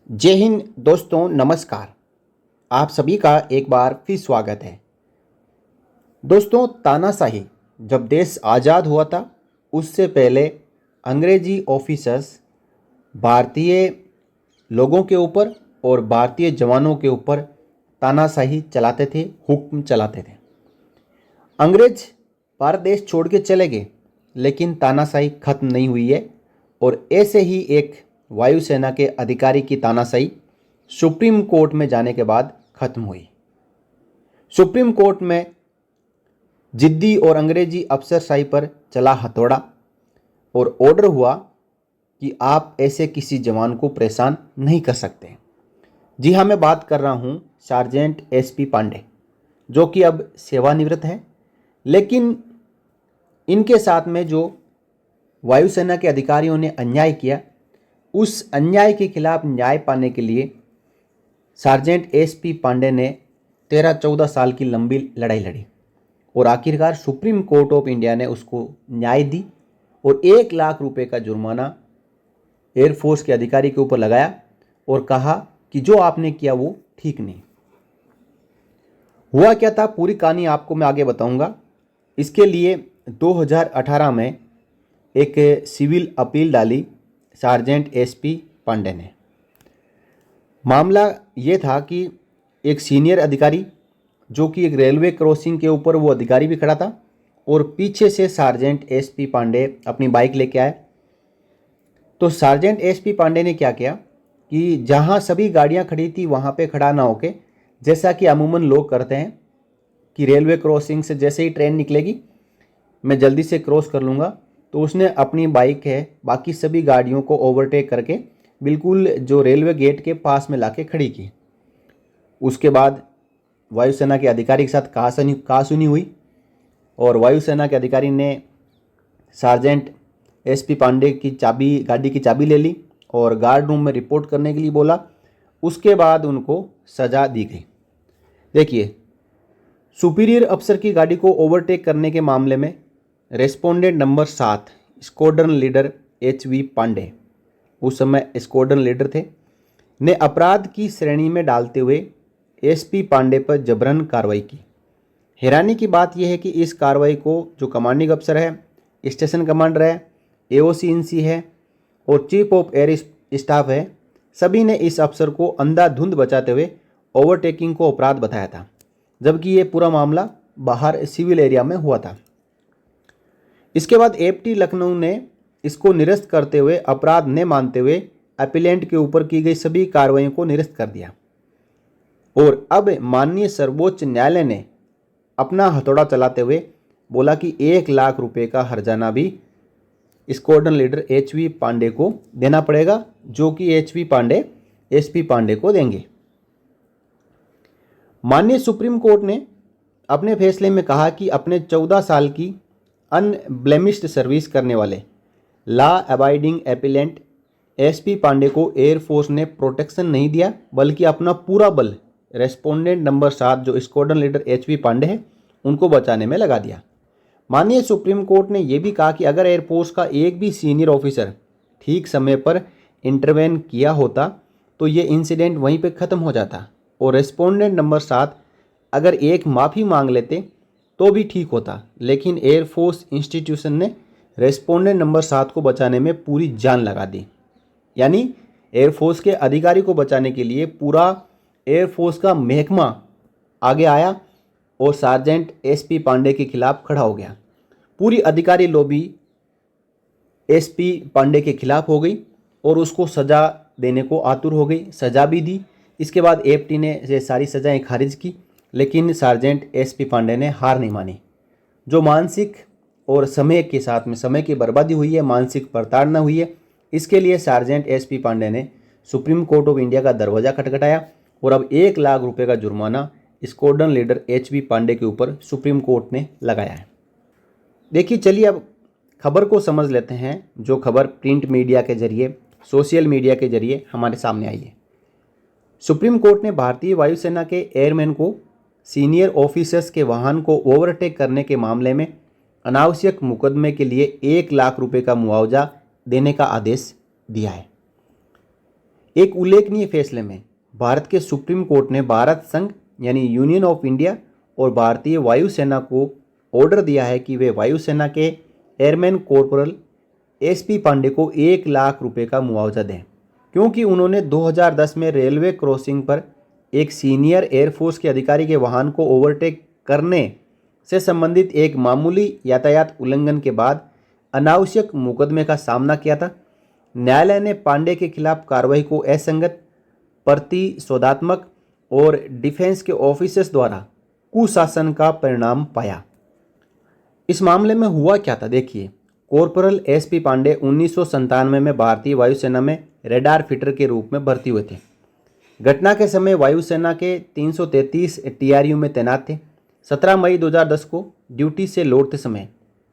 जय हिंद दोस्तों, नमस्कार। आप सभी का एक बार फिर स्वागत है। दोस्तों, तानाशाही जब देश आज़ाद हुआ था उससे पहले अंग्रेजी ऑफिसर्स भारतीय लोगों के ऊपर और भारतीय जवानों के ऊपर तानाशाही चलाते थे, हुक्म चलाते थे। अंग्रेज भारत देश छोड़ के चले गए, लेकिन तानाशाही खत्म नहीं हुई है। और ऐसे ही एक वायुसेना के अधिकारी की तानाशाही सुप्रीम कोर्ट में जाने के बाद खत्म हुई। सुप्रीम कोर्ट में जिद्दी और अंग्रेजी अफसरशाही पर चला हथौड़ा और ऑर्डर हुआ कि आप ऐसे किसी जवान को परेशान नहीं कर सकते। जी हाँ, मैं बात कर रहा हूँ सार्जेंट एसपी पांडे, जो कि अब सेवानिवृत्त है। लेकिन इनके साथ में जो वायुसेना के अधिकारियों ने अन्याय किया, उस अन्याय के खिलाफ न्याय पाने के लिए सार्जेंट एसपी पांडे ने 13-14 साल की लंबी लड़ाई लड़ी और आखिरकार सुप्रीम कोर्ट ऑफ इंडिया ने उसको न्याय दी और 1 लाख रुपए का जुर्माना एयरफोर्स के अधिकारी के ऊपर लगाया और कहा कि जो आपने किया वो ठीक नहीं। हुआ क्या था, पूरी कहानी आपको मैं आगे बताऊंगा। इसके लिए 2018 में एक सिविल अपील डाली सार्जेंट एसपी पांडे ने। मामला ये था कि एक सीनियर अधिकारी, जो कि एक रेलवे क्रॉसिंग के ऊपर वो अधिकारी भी खड़ा था, और पीछे से सार्जेंट एसपी पांडे अपनी बाइक लेके आए। तो सार्जेंट एसपी पांडे ने क्या किया कि जहां सभी गाड़ियां खड़ी थी वहां पे खड़ा ना होके, जैसा कि अमूमन लोग करते हैं कि रेलवे क्रॉसिंग से जैसे ही ट्रेन निकलेगी मैं जल्दी से क्रॉस कर लूँगा, तो उसने अपनी बाइक है बाकी सभी गाड़ियों को ओवरटेक करके बिल्कुल जो रेलवे गेट के पास में लाके खड़ी की। उसके बाद वायुसेना के अधिकारी के साथ कहासुनी हुई और वायुसेना के अधिकारी ने सार्जेंट एसपी पांडे की गाड़ी की चाबी ले ली और गार्ड रूम में रिपोर्ट करने के लिए बोला। उसके बाद उनको सज़ा दी गई। देखिए, सुपीरियर अफसर की गाड़ी को ओवरटेक करने के मामले में respondent number 7 squadron leader HV Pandey, उस समय स्क्वाड्रन लीडर थे, ने अपराध की श्रेणी में डालते हुए एसपी पांडे पर जबरन कार्रवाई की। हैरानी की बात यह है कि इस कार्रवाई को जो कमांडिंग अफसर है, स्टेशन कमांडर है, AOC INC है और चीफ ऑफ एयर स्टाफ है, सभी ने इस अफसर को अंधाधुंध बचाते हुए ओवरटेकिंग को अपराध बताया था, जबकि ये पूरा मामला बाहर सिविल एरिया में हुआ था। इसके बाद APT लखनऊ ने इसको निरस्त करते हुए, अपराध न मानते हुए अपीलेंट के ऊपर की गई सभी कार्रवाइयों को निरस्त कर दिया। और अब माननीय सर्वोच्च न्यायालय ने अपना हथौड़ा चलाते हुए बोला कि 1 लाख रुपए का हर्जाना भी स्क्वाड्रन लीडर HV पांडे को देना पड़ेगा, जो कि HV पांडे SP पांडे को देंगे। माननीय सुप्रीम कोर्ट ने अपने फैसले में कहा कि अपने 14 साल की अनब्लेमिश्ड सर्विस करने वाले law abiding appellant SP Pandey को एयरफोर्स ने प्रोटेक्शन नहीं दिया, बल्कि अपना पूरा बल रेस्पोंडेंट नंबर 7 जो स्क्वाड्रन लीडर HV पांडे हैं उनको बचाने में लगा दिया। माननीय सुप्रीम कोर्ट ने यह भी कहा कि अगर एयरफोर्स का एक भी सीनियर ऑफिसर ठीक समय पर इंटरवेन किया होता तो ये इंसिडेंट वहीं पे ख़त्म हो जाता और रेस्पोंडेंट नंबर 7 अगर एक माफ़ी मांग लेते तो भी ठीक होता। लेकिन एयरफोर्स इंस्टीट्यूशन ने रेस्पोंडेंट नंबर 7 को बचाने में पूरी जान लगा दी। यानी एयरफोर्स के अधिकारी को बचाने के लिए पूरा एयरफोर्स का महकमा आगे आया और सार्जेंट SP पांडे के खिलाफ खड़ा हो गया। पूरी अधिकारी लॉबी SP पांडे के खिलाफ हो गई और उसको सज़ा देने को आतुर हो गई। सज़ा भी दी। इसके बाद APT ने ये सारी सज़ाएं खारिज की, लेकिन सार्जेंट SP पांडे ने हार नहीं मानी। जो मानसिक और समय के साथ में समय की बर्बादी हुई है, मानसिक प्रताड़ना हुई है, इसके लिए सार्जेंट SP पांडे ने सुप्रीम कोर्ट ऑफ इंडिया का दरवाज़ा खटखटाया और अब 1 लाख रुपए का जुर्माना स्क्वाड्रन लीडर HV पांडे के ऊपर सुप्रीम कोर्ट ने लगाया है। देखिए, चलिए अब खबर को समझ लेते हैं, जो खबर प्रिंट मीडिया के जरिए, सोशल मीडिया के जरिए हमारे सामने आई है। सुप्रीम कोर्ट ने भारतीय वायुसेना के एयरमैन को सीनियर ऑफिसर्स के वाहन को ओवरटेक करने के मामले में अनावश्यक मुकदमे के लिए 1 लाख रुपए का मुआवजा देने का आदेश दिया है। एक उल्लेखनीय फैसले में भारत के सुप्रीम कोर्ट ने भारत संघ यानी यूनियन ऑफ इंडिया और भारतीय वायुसेना को ऑर्डर दिया है कि वे वायुसेना के एयरमैन कॉर्पोरल एसपी पांडे को 1 लाख रुपए का मुआवजा दें, क्योंकि उन्होंने 2010 में रेलवे क्रॉसिंग पर एक सीनियर एयरफोर्स के अधिकारी के वाहन को ओवरटेक करने से संबंधित एक मामूली यातायात उल्लंघन के बाद अनावश्यक मुकदमे का सामना किया था। न्यायालय ने पांडे के खिलाफ कार्रवाई को असंगत, प्रतिशोधात्मक और डिफेंस के ऑफिसर्स द्वारा कुशासन का परिणाम पाया। इस मामले में हुआ क्या था देखिए। कॉर्पोरल एसपी पांडे 1997 में भारतीय वायुसेना में रेडार फिटर के रूप में भर्ती हुए थे। घटना के समय वायुसेना के 333 टीआरयू में तैनात थे। 17 मई 2010 को ड्यूटी से लौटते समय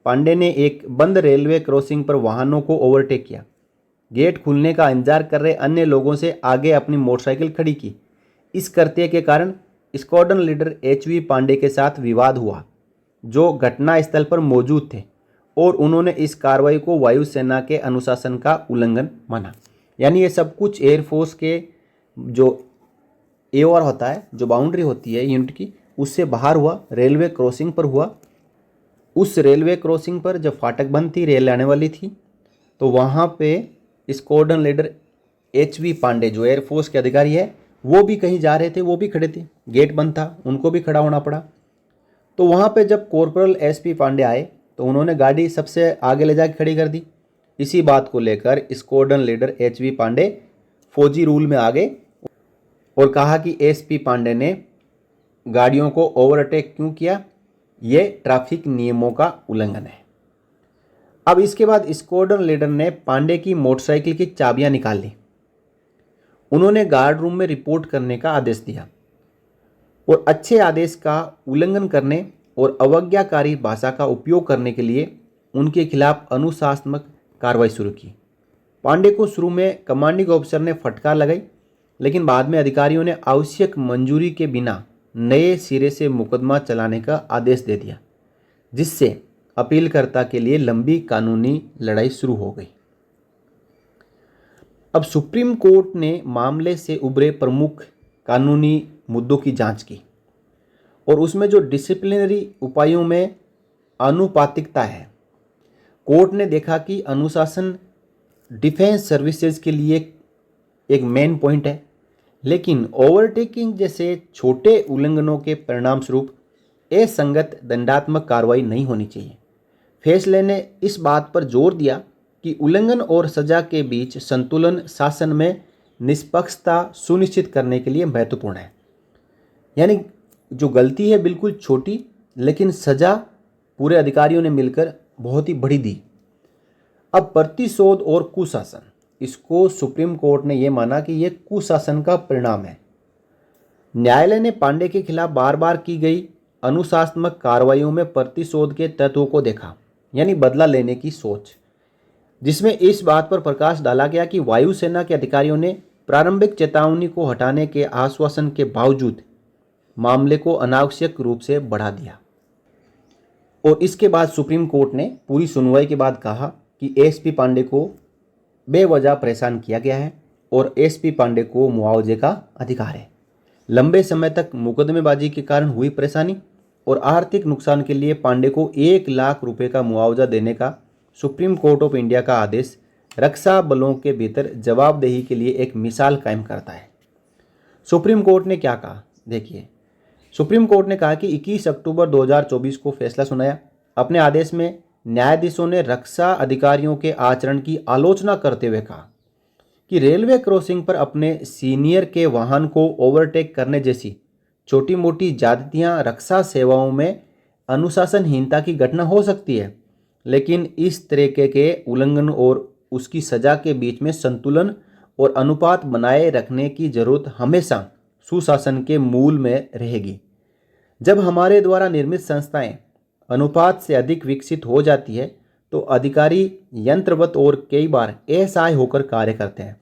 पांडे ने एक बंद रेलवे क्रॉसिंग पर वाहनों को ओवरटेक किया। गेट खुलने का इंतजार कर रहे अन्य लोगों से आगे अपनी मोटरसाइकिल खड़ी की। इस कृत्य के कारण स्क्वाड्रन लीडर एचवी पांडे के साथ विवाद हुआ, जो घटना स्थल पर मौजूद थे, और उन्होंने इस कार्रवाई को वायुसेना के अनुशासन का उल्लंघन माना। यानी ये सब कुछ एयरफोर्स के जो एओआर होता है, जो बाउंड्री होती है यूनिट की, उससे बाहर हुआ, रेलवे क्रॉसिंग पर हुआ। उस रेलवे क्रॉसिंग पर जब फाटक बंद थी, रेल आने वाली थी, तो वहाँ पे स्क्वाड्रन लीडर एचवी पांडे जो एयरफोर्स के अधिकारी है, वो भी कहीं जा रहे थे, वो भी खड़े थे, गेट बंद था, उनको भी खड़ा होना पड़ा। तो वहाँ पे जब कॉर्पोरल एसपी पांडे आए तो उन्होंने गाड़ी सबसे आगे ले जाकर खड़ी कर दी। इसी बात को लेकर स्क्वाड्रन लीडर एचवी पांडे फौजी रूल में आ गए और कहा कि एसपी पांडे ने गाड़ियों को ओवरटेक क्यों किया, ये ट्रैफिक नियमों का उल्लंघन है। अब इसके बाद स्क्वाड्रन लीडर ने पांडे की मोटरसाइकिल की चाबियां निकाल ली। उन्होंने गार्ड रूम में रिपोर्ट करने का आदेश दिया और अच्छे आदेश का उल्लंघन करने और अवज्ञाकारी भाषा का उपयोग करने के लिए उनके खिलाफ अनुशासनात्मक कार्रवाई शुरू की। पांडे को शुरू में कमांडिंग ऑफिसर ने फटकार लगाई, लेकिन बाद में अधिकारियों ने आवश्यक मंजूरी के बिना नए सिरे से मुकदमा चलाने का आदेश दे दिया, जिससे अपीलकर्ता के लिए लंबी कानूनी लड़ाई शुरू हो गई। अब सुप्रीम कोर्ट ने मामले से उभरे प्रमुख कानूनी मुद्दों की जांच की और उसमें जो डिसिप्लिनरी उपायों में आनुपातिकता है, कोर्ट ने देखा कि अनुशासन डिफेंस सर्विसेज के लिए एक मेन पॉइंट है, लेकिन ओवरटेकिंग जैसे छोटे उल्लंघनों के परिणाम स्वरूप असंगत दंडात्मक कार्रवाई नहीं होनी चाहिए। फैसले ने इस बात पर जोर दिया कि उल्लंघन और सजा के बीच संतुलन शासन में निष्पक्षता सुनिश्चित करने के लिए महत्वपूर्ण है। यानी जो गलती है बिल्कुल छोटी, लेकिन सजा पूरे अधिकारियों ने मिलकर बहुत ही बड़ी दी। अब प्रतिशोध और कुशासन, इसको सुप्रीम कोर्ट ने यह माना कि यह कुशासन का परिणाम है। न्यायालय ने पांडे के खिलाफ बार बार की गई अनुशासनात्मक कार्रवाइयों में प्रतिशोध के तत्वों को देखा, यानी बदला लेने की सोच, जिसमें इस बात पर प्रकाश डाला गया कि वायुसेना के अधिकारियों ने प्रारंभिक चेतावनी को हटाने के आश्वासन के बावजूद मामले को अनावश्यक रूप से बढ़ा दिया। और इसके बाद सुप्रीम कोर्ट ने पूरी सुनवाई के बाद कहा कि एसपी पांडे को बेवजह परेशान किया गया है और एसपी पांडे को मुआवजे का अधिकार है। लंबे समय तक मुकदमेबाजी के कारण हुई परेशानी और आर्थिक नुकसान के लिए पांडे को 1 लाख रुपए का मुआवजा देने का सुप्रीम कोर्ट ऑफ इंडिया का आदेश रक्षा बलों के भीतर जवाबदेही के लिए एक मिसाल कायम करता है। सुप्रीम कोर्ट ने क्या कहा देखिए। सुप्रीम कोर्ट ने कहा कि 21 अक्टूबर 2024 को फैसला सुनाया। अपने आदेश में न्यायाधीशों ने रक्षा अधिकारियों के आचरण की आलोचना करते हुए कहा कि रेलवे क्रॉसिंग पर अपने सीनियर के वाहन को ओवरटेक करने जैसी छोटी मोटी ज्यादतियां रक्षा सेवाओं में अनुशासनहीनता की घटना हो सकती है, लेकिन इस तरीके के उल्लंघन और उसकी सजा के बीच में संतुलन और अनुपात बनाए रखने की जरूरत हमेशा सुशासन के मूल में रहेगी। जब हमारे द्वारा निर्मित संस्थाएं अनुपात से अधिक विकसित हो जाती है तो अधिकारी यंत्रवत और कई बार असहाय होकर कार्य करते हैं,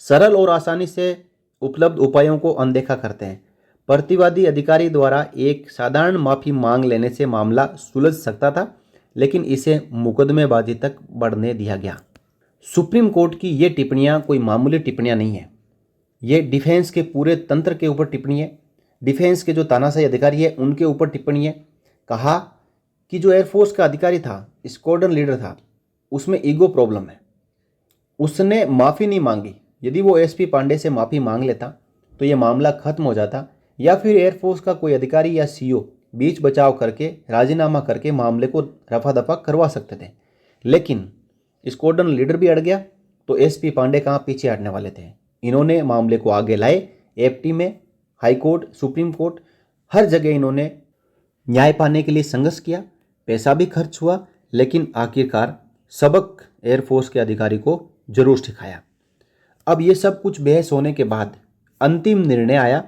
सरल और आसानी से उपलब्ध उपायों को अनदेखा करते हैं। प्रतिवादी अधिकारी द्वारा एक साधारण माफी मांग लेने से मामला सुलझ सकता था, लेकिन इसे मुकदमेबाजी तक बढ़ने दिया गया। सुप्रीम कोर्ट की ये टिप्पणियाँ कोई मामूली टिप्पणियाँ नहीं है, ये डिफेंस के पूरे तंत्र के ऊपर टिप्पणी है, डिफेंस के जो तानाशाही अधिकारी है उनके ऊपर टिप्पणी है। कहा कि जो एयरफोर्स का अधिकारी था, स्क्वाड्रन लीडर था, उसमें ईगो प्रॉब्लम है, उसने माफ़ी नहीं मांगी। यदि वो एसपी पांडे से माफ़ी मांग लेता तो ये मामला खत्म हो जाता, या फिर एयरफोर्स का कोई अधिकारी या सीईओ बीच बचाव करके राजीनामा करके मामले को रफा दफा करवा सकते थे। लेकिन स्क्वाड्रन लीडर भी अड़ गया तो एसपी पांडे कहाँ पीछे हटने वाले थे। इन्होंने मामले को आगे लाए, एफटी में, हाई कोर्ट, सुप्रीम कोर्ट, हर जगह इन्होंने न्याय पाने के लिए संघर्ष किया, पैसा भी खर्च हुआ, लेकिन आखिरकार सबक एयरफोर्स के अधिकारी को जरूर सिखाया। अब ये सब कुछ बहस होने के बाद अंतिम निर्णय आया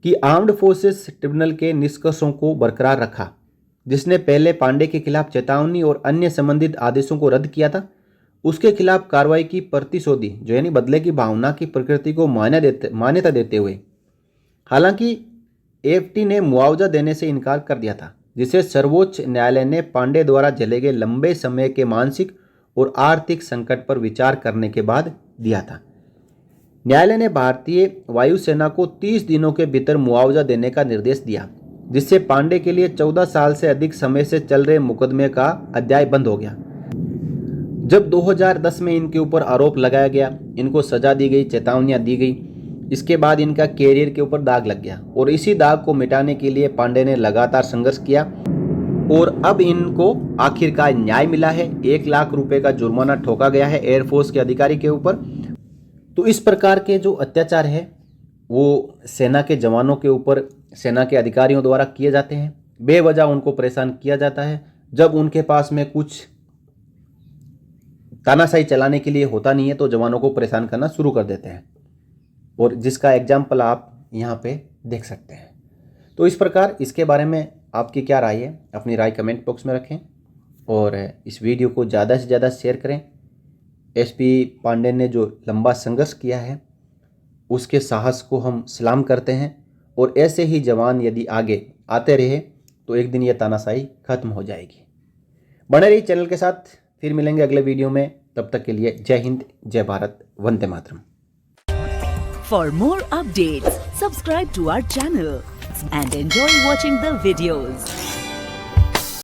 कि आर्म्ड फोर्सेस ट्रिब्यूनल के निष्कर्षों को बरकरार रखा, जिसने पहले पांडे के खिलाफ चेतावनी और अन्य संबंधित आदेशों को रद्द किया था। उसके खिलाफ कार्रवाई की प्रतिशोधी, जो यानी बदले की भावना की प्रकृति को मान्यता देते हुए, हालांकि एएफटी ने मुआवजा देने से इनकार कर दिया था, जिसे सर्वोच्च न्यायालय ने पांडे द्वारा झेले गए लंबे समय के मानसिक और आर्थिक संकट पर विचार करने के बाद दिया था। न्यायालय ने भारतीय वायुसेना को 30 दिनों के भीतर मुआवजा देने का निर्देश दिया, जिससे पांडे के लिए 14 साल से अधिक समय से चल रहे मुकदमे का अध्याय बंद हो गया। जब 2010 में इनके ऊपर आरोप लगाया गया, इनको सजा दी गई, चेतावनियां दी गई, इसके बाद इनका कैरियर के ऊपर दाग लग गया और इसी दाग को मिटाने के लिए पांडे ने लगातार संघर्ष किया और अब इनको आखिरकार न्याय मिला है। 1 लाख रुपए का जुर्माना ठोका गया है एयरफोर्स के अधिकारी के ऊपर। तो इस प्रकार के जो अत्याचार है वो सेना के जवानों के ऊपर, सेना के अधिकारियों द्वारा किए जाते हैं। बेवजह उनको परेशान किया जाता है। जब उनके पास में कुछ तानाशाही चलाने के लिए होता नहीं है तो जवानों को परेशान करना शुरू कर देते हैं, और जिसका एग्जाम्पल आप यहाँ पे देख सकते हैं। तो इस प्रकार इसके बारे में आपकी क्या राय है, अपनी राय कमेंट बॉक्स में रखें और इस वीडियो को ज़्यादा से ज़्यादा शेयर करें। एसपी पांडे ने जो लंबा संघर्ष किया है उसके साहस को हम सलाम करते हैं, और ऐसे ही जवान यदि आगे आते रहे तो एक दिन ये तानाशाही खत्म हो जाएगी। बने रहिए चैनल के साथ, फिर मिलेंगे अगले वीडियो में। तब तक के लिए जय हिंद, जय Bharat, Vande Mataram. For more updates, subscribe to our channel and enjoy watching the videos.